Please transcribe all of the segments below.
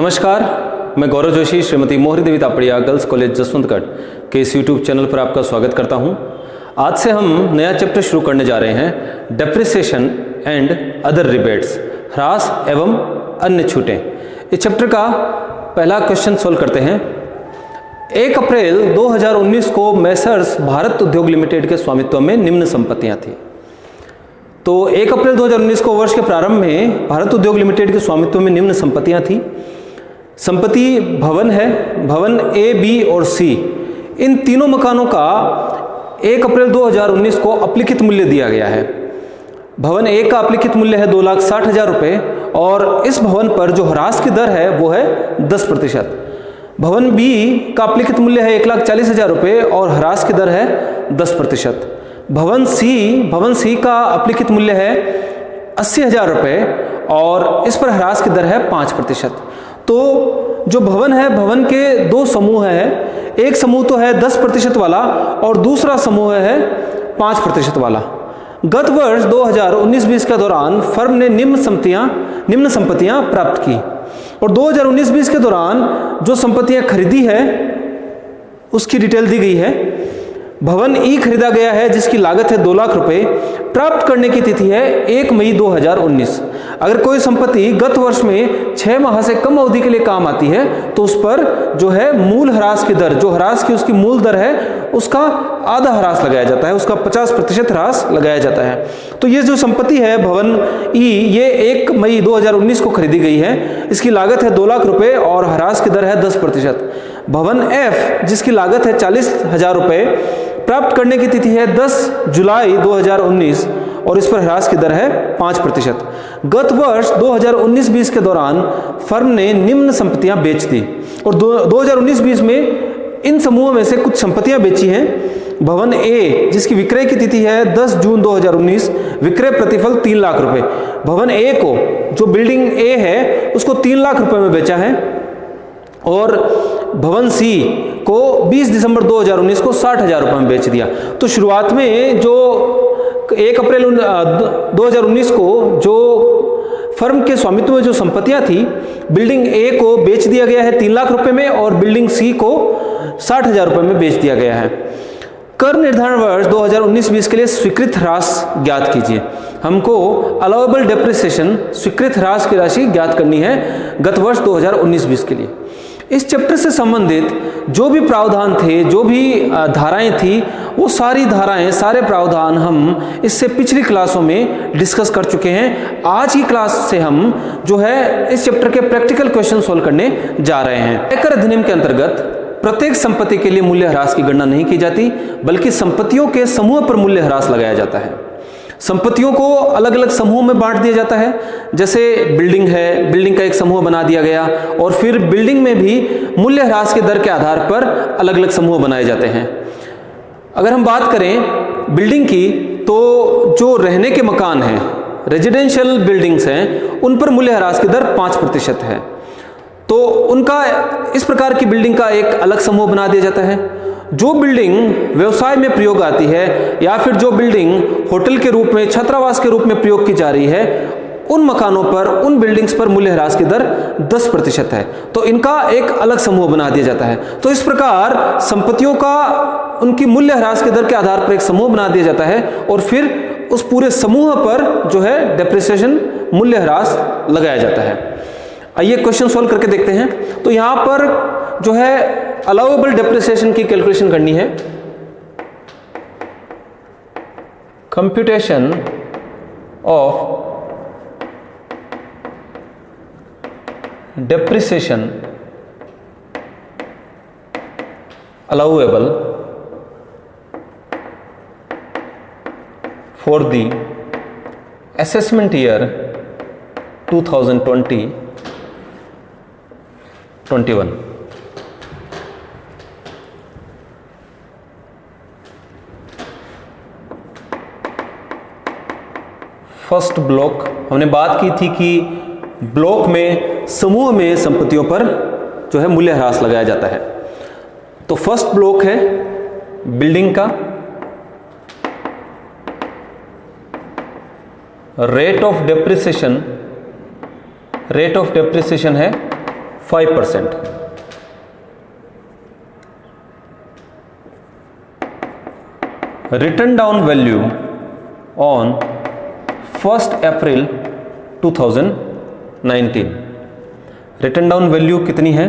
नमस्कार, मैं गौरव जोशी श्रीमती मोहरी देवी तापड़िया गर्ल्स कॉलेज जसवंतगढ़ के इस यूट्यूब चैनल पर आपका स्वागत करता हूं। आज से हम नया चैप्टर शुरू करने जा रहे हैं, डेप्रिसिएशन एंड अदर रिबेट्स, ह्रास एवं अन्य छूटें। इस चैप्टर का पहला क्वेश्चन सोल्व करते हैं। 1 अप्रैल 2019 को मैसर्स भारत उद्योग लिमिटेड के स्वामित्व में निम्न संपत्तियां थी। तो 1 अप्रैल 2019 को वर्ष के प्रारंभ में भारत उद्योग लिमिटेड के स्वामित्व में निम्न संपत्तियां थी। संपत्ति भवन है, भवन ए, बी और सी, इन तीनों मकानों का 1 अप्रैल 2019 को अप्लिखित मूल्य दिया गया है। भवन ए का अप्लिखित मूल्य है 2,60,000 रुपये और इस भवन पर जो ह्रास की दर है वो है 10%। भवन बी का अप्लिखित मूल्य है 1,40,000 रुपये और ह्रास की दर है 10%। भवन सी का अप्लिखित मूल्य है 80,000 रुपये और इस पर ह्रास की दर है 5%। तो जो भवन है, भवन के दो समूह हैं, एक समूह तो है 10% वाला और दूसरा समूह है 5% वाला। गत वर्ष 2019-20 के दौरान फर्म ने निम्न संपत्तियां प्राप्त की और 2019-20 के दौरान जो संपत्तियां खरीदी है उसकी डिटेल दी गई है। भवन ई खरीदा गया है जिसकी लागत है 2 लाख रुपए। प्राप्त करने की तिथि है 1 मई 2019। अगर कोई संपत्ति गत वर्ष में 6 माह से कम अवधि के लिए काम आती है तो उस पर जो है मूल ह्रास की दर, जो ह्रास की उसकी मूल दर है, उसका आधा ह्रास लगाया जाता है, उसका 50% ह्रास लगाया जाता है। तो ये जो संपत्ति है भवन ई, ये 1 मई 2019 को खरीदी गई है। इसकी लागत है 2 लाख रुपए और ह्रास की दर है 10%। भवन एफ, जिसकी लागत है 40,000 रुपये, प्राप्त करने की तिथि है 10 जुलाई 2019 और इस पर ह्रास की दर है 5%। गत वर्ष 2019-20 के दौरान फर्म ने निम्न संपत्तियां बेच दी और 2019-20 में इन समूहों में से कुछ संपत्तियां बेची हैं। भवन ए, जिसकी विक्रय की तिथि है 10 जून 2019, विक्रय प्रतिफल 3 लाख रुपए। भवन ए को, जो बिल्डिंग ए है, उसको 3 लाख रुपए में बेचा है और भवन सी को 20 दिसंबर 2019 को 60,000 रुपये में बेच दिया। तो शुरुआत में जो 1 अप्रैल 2019 को जो फर्म के स्वामित्व में जो संपत्तियां थी, बिल्डिंग ए को बेच दिया गया है 3 लाख रुपए में और बिल्डिंग सी को 60,000 रुपये में बेच दिया गया है। कर निर्धारण वर्ष 2019-20 के लिए स्वीकृत ह्रास ज्ञात कीजिए। हमको अलाउएबल डेप्रिसिएशन, स्वीकृत ह्रास की राशि ज्ञात करनी है गत वर्ष 2019-20 के लिए। इस चैप्टर से संबंधित जो भी प्रावधान थे, जो भी धाराएं थी, वो सारी धाराएं, सारे प्रावधान हम इससे पिछली क्लासों में डिस्कस कर चुके हैं। आज की क्लास से हम जो है इस चैप्टर के प्रैक्टिकल क्वेश्चन सोल्व करने जा रहे हैं। आयकर अधिनियम के अंतर्गत प्रत्येक संपत्ति के लिए मूल्य ह्रास की गणना नहीं की जाती, बल्कि संपत्तियों के समूह पर मूल्य ह्रास लगाया जाता है। संपत्तियों को अलग अलग समूहों में बांट दिया जाता है। जैसे बिल्डिंग है, बिल्डिंग का एक समूह बना दिया गया और फिर बिल्डिंग में भी मूल्य ह्रास के दर के आधार पर अलग अलग समूह बनाए जाते हैं। अगर हम बात करें बिल्डिंग की, तो जो रहने के मकान हैं, रेजिडेंशियल बिल्डिंग्स हैं, उन पर मूल्य ह्रास की दर 5% है। तो उनका इस प्रकार की बिल्डिंग का एक अलग समूह बना दिया जाता है। जो बिल्डिंग व्यवसाय में प्रयोग आती है या फिर जो बिल्डिंग होटल के रूप में, छात्रावास के रूप में प्रयोग की जा रही है, उन मकानों पर, उन बिल्डिंग्स पर मूल्य ह्रास की दर 10% है। तो इनका एक अलग समूह बना दिया जाता है। तो इस प्रकार संपत्तियों का उनकी मूल्य ह्रास की दर के आधार पर एक समूह बना दिया जाता है और फिर उस पूरे समूह पर जो है डेप्रिसिएशन, मूल्य ह्रास लगाया जाता है। आइए क्वेश्चन सोल्व करके देखते हैं। तो यहां पर जो है अलाउएबल डेप्रिसिएशन की कैलकुलेशन करनी है। Computation of depreciation allowable for the assessment year 2020-21। First block, हमने बात की थी कि ब्लॉक में, समूह में संपत्तियों पर जो है मूल्य ह्रास लगाया जाता है। तो फर्स्ट ब्लॉक है बिल्डिंग का, रेट ऑफ डेप्रिसिएशन है 5%। Return down value on 1 April 2019। Return down value कितनी है?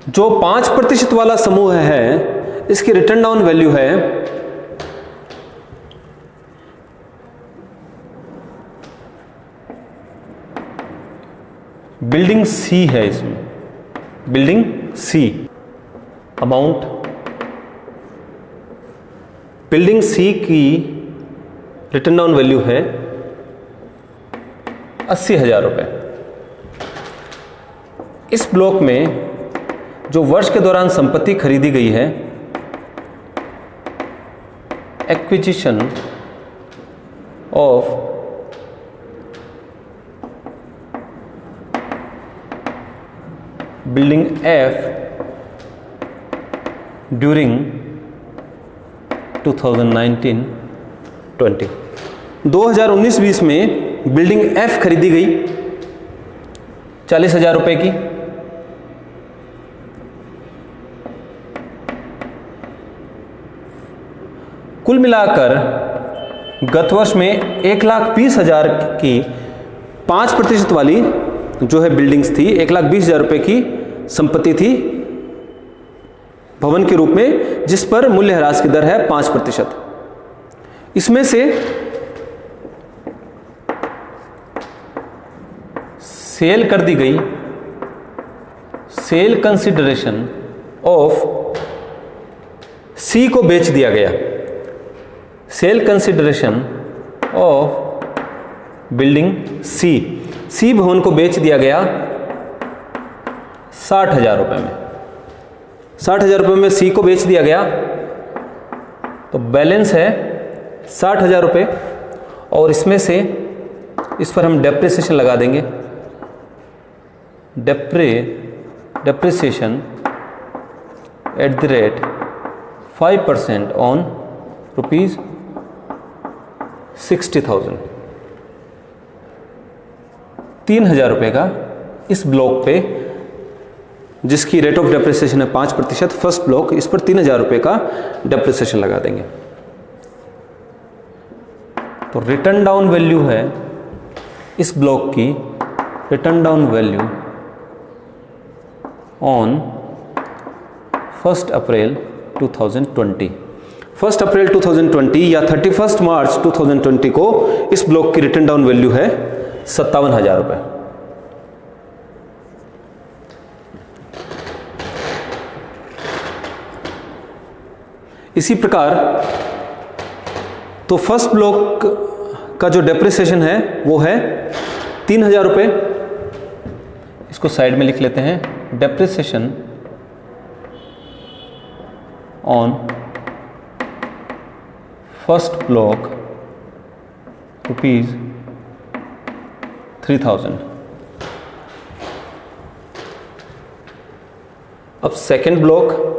जो 5% वाला समूह है इसकी रिटर्न डाउन वैल्यू है बिल्डिंग सी है, इसमें बिल्डिंग सी अमाउंट, बिल्डिंग सी की रिटर्न डाउन वैल्यू है 80,000 रुपये। इस ब्लॉक में जो वर्ष के दौरान संपत्ति खरीदी गई है, acquisition of building F during 2019-20। 2019-20 में बिल्डिंग एफ खरीदी गई 40,000 रुपये की। कुल मिलाकर गत वर्ष में 1,20,000 की 5% वाली जो है बिल्डिंग्स थी, 1,20,000 रुपये की संपत्ति थी भवन के रूप में, जिस पर मूल्यह्रास की दर है 5%। इसमें से सेल कर दी गई, सेल कंसिडरेशन ऑफ सी को बेच दिया गया। सेल कंसिडरेशन ऑफ बिल्डिंग सी भवन को बेच दिया गया 60,000 रुपये में। 60,000 रुपये में सी को बेच दिया गया, तो बैलेंस है 60,000 रुपये। और इसमें से इस पर हम डेप्रिसिएशन लगा देंगे। Depreciation at the rate 5% on rupees 60,000। 3,000 रुपये का इस ब्लॉक पे, जिसकी रेट ऑफ डेप्रिसिएशन है 5%, फर्स्ट ब्लॉक, इस पर 3,000 रुपये का डेप्रिसिएशन लगा देंगे। तो रिटर्न डाउन वैल्यू है इस ब्लॉक की, रिटर्न डाउन वैल्यू ऑन 1 अप्रैल 2020। 1 अप्रैल 2020 या 31 मार्च 2020 को इस ब्लॉक की रिटर्न डाउन वैल्यू है 57,000 रुपये। इसी प्रकार तो फर्स्ट ब्लॉक का जो डेप्रिसिएशन है वो है 3,000 रुपये। इसको साइड में लिख लेते हैं। Depreciation on first block rupees 3,000। अब सेकेंड ब्लॉक,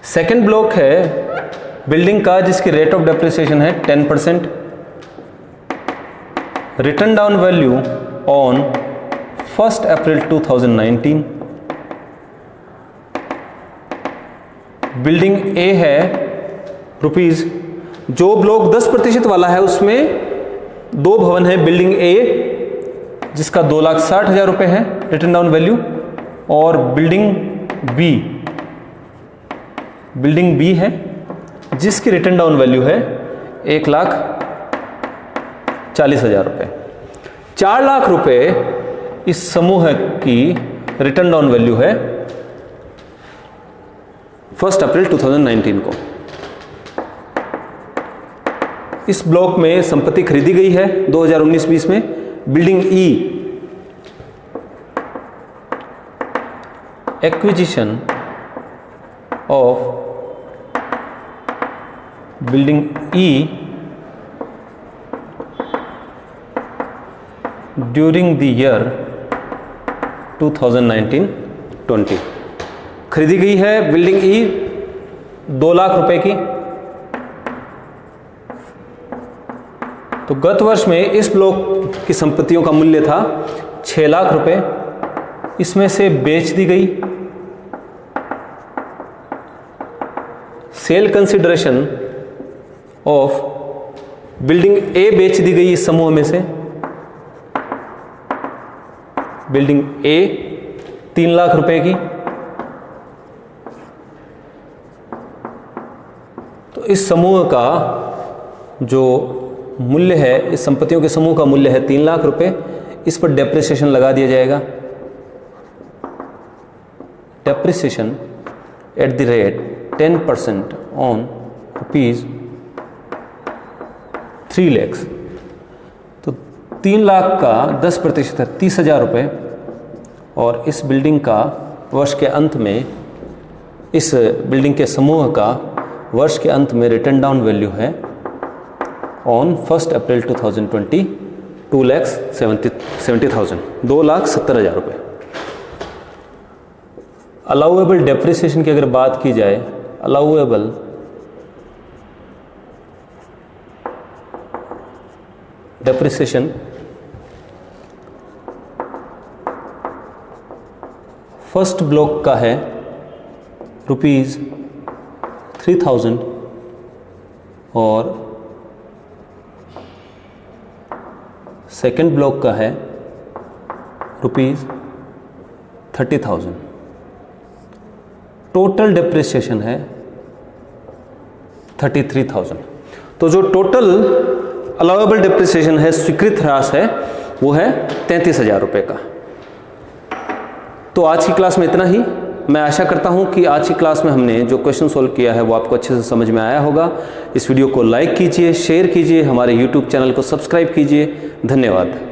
सेकेंड ब्लॉक है बिल्डिंग का जिसकी रेट ऑफ डेप्रिसिएशन है 10%। Written down value on 1 April 2019। Building A है रुपीज, जो ब्लॉक 10% वाला है उसमें 2 भवन है। बिल्डिंग ए जिसका 2,60,000 रुपये है रिटर्न डाउन वैल्यू, और बिल्डिंग बी है जिसकी रिटर्न डाउन वैल्यू है 1,40,000 रुपये। 4 लाख रुपए इस समूह की रिटर्न डाउन वैल्यू है 1 अप्रैल 2019 को। इस ब्लॉक में संपत्ति खरीदी गई है 2019-20 में। Building E, acquisition of building E during the year 2019-20 खरीदी गई है बिल्डिंग ई 2 लाख रुपए की। तो गत वर्ष में इस ब्लॉक की संपत्तियों का मूल्य था 6 लाख रुपए, इसमें से बेच दी गई। सेल कंसिडरेशन ऑफ बिल्डिंग ए बेच दी गई इस समूह में से। बिल्डिंग ए 3 लाख रुपए की। तो इस समूह का जो मूल्य है, इस संपत्तियों के समूह का मूल्य है 3 लाख रुपए। इस पर डेप्रिसिएशन लगा दिया जाएगा। Depreciation at the rate 10% on rupees 3 lakh. तो 3 लाख का 10% है 30,000 रुपये। और इस बिल्डिंग का वर्ष के अंत में, इस बिल्डिंग के समूह का वर्ष के अंत में रिटर्न डाउन वैल्यू है ऑन 1 अप्रैल 2020 2,70,000 2,70,000 रुपये। अलाउएबल डेप्रिसिएशन की अगर बात की जाए, अलाउएबल डेप्रिसिएशन फर्स्ट ब्लॉक का है रुपीज़ 3,000 और सेकेंड ब्लॉक का है रुपीज़ 30,000। टोटल डेप्रिसिएशन है 33,000। तो जो टोटल अलाउएबल डेप्रिसिएशन है, स्वीकृत ह्रास है, वो है 33,000 रुपये का। तो आज की क्लास में इतना ही। मैं आशा करता हूं कि आज की क्लास में हमने जो क्वेश्चन सोल्व किया है वो आपको अच्छे से समझ में आया होगा। इस वीडियो को लाइक कीजिए, शेयर कीजिए, हमारे YouTube चैनल को सब्सक्राइब कीजिए। धन्यवाद।